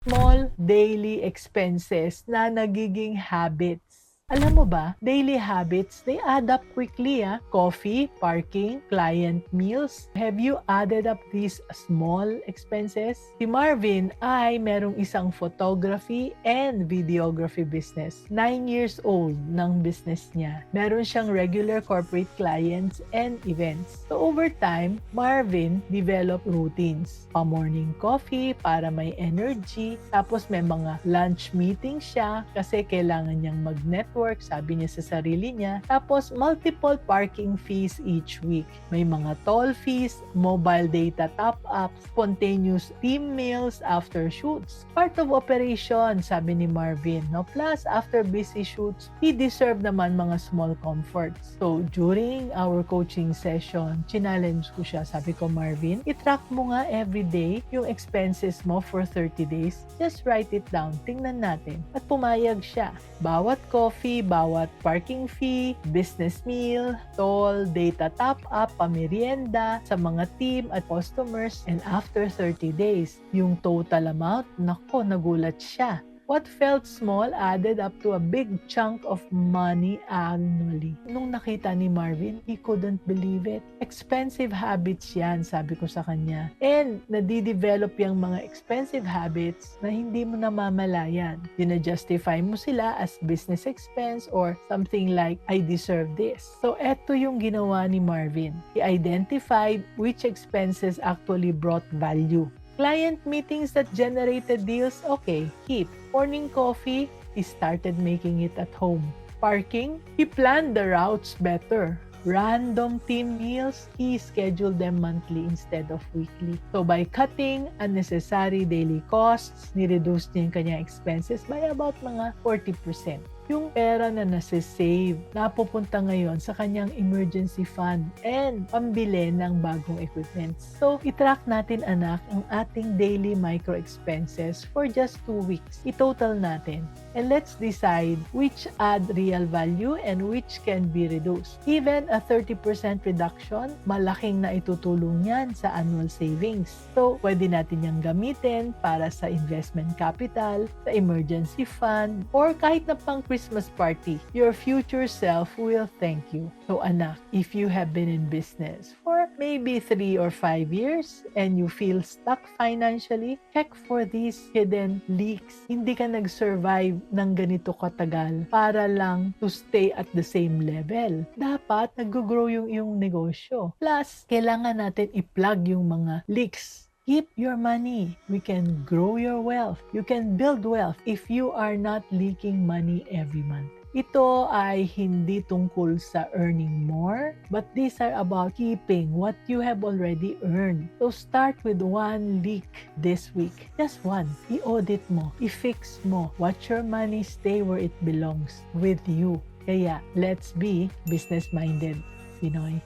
Small daily expenses na nagiging habits. Alam mo ba, daily habits, they add up quickly. Coffee, parking, client meals. Have you added up these small expenses? Si Marvin ay merong isang photography and videography business. 9 years old ng business niya. Meron siyang regular corporate clients and events. So over time, Marvin developed routines. Pa-morning coffee para may energy. Tapos may mga lunch meeting siya kasi kailangan niyang mag-network, sabi niya sa sarili niya. Tapos multiple parking fees each week. May mga toll fees, mobile data top-ups, spontaneous team meals after shoots. Part of operation, sabi ni Marvin. No? Plus, after busy shoots, he deserve naman mga small comforts. So, during our coaching session, challenge ko siya. Sabi ko, Marvin, i-track mo nga everyday yung expenses mo for 30 days. Just write it down. Tingnan natin. At pumayag siya. Bawat coffee, bawat parking fee, business meal, toll, data top-up, pamerienda sa mga team at customers. And after 30 days, yung total amount, nako, nagulat siya. What felt small added up to a big chunk of money annually. Nung nakita ni Marvin, he couldn't believe it. Expensive habits yan, sabi ko sa kanya. And nadidevelop yung mga expensive habits na hindi mo namamalayan. Dina-justify mo sila as business expense or something like, I deserve this. So eto yung ginawa ni Marvin. He identified which expenses actually brought value. Client meetings that generated deals, okay, keep. Morning coffee, he started making it at home. Parking, he planned the routes better. Random team meals, he scheduled them monthly instead of weekly. So by cutting unnecessary daily costs, ni-reduce niya yung kanyang expenses by about mga 40%. Yung pera na nasa-save, napupunta ngayon sa kanyang emergency fund and pambili ng bagong equipment. So, itrack natin anak ang ating daily micro expenses for just 2 weeks. I-total natin. And let's decide which add real value and which can be reduced. Even a 30% reduction, malaking na itutulong yan sa annual savings. So, pwede natin yung gamitin para sa investment capital, sa emergency fund, or kahit na pang Christmas party. Your future self will thank you. So anak, if you have been in business for maybe 3 or 5 years and you feel stuck financially, check for these hidden leaks. Hindi ka nag-survive ng ganito katagal para lang to stay at the same level. Dapat nag-grow yung iyong negosyo. Plus, kailangan natin i-plug yung mga leaks. Keep your money. We can grow your wealth. You can build wealth if you are not leaking money every month. Ito ay hindi tungkol sa earning more, but these are about keeping what you have already earned. So start with one leak this week. Just one. I-audit mo. I-fix mo. Watch your money stay where it belongs, with you. Kaya, let's be business-minded, Pinoy.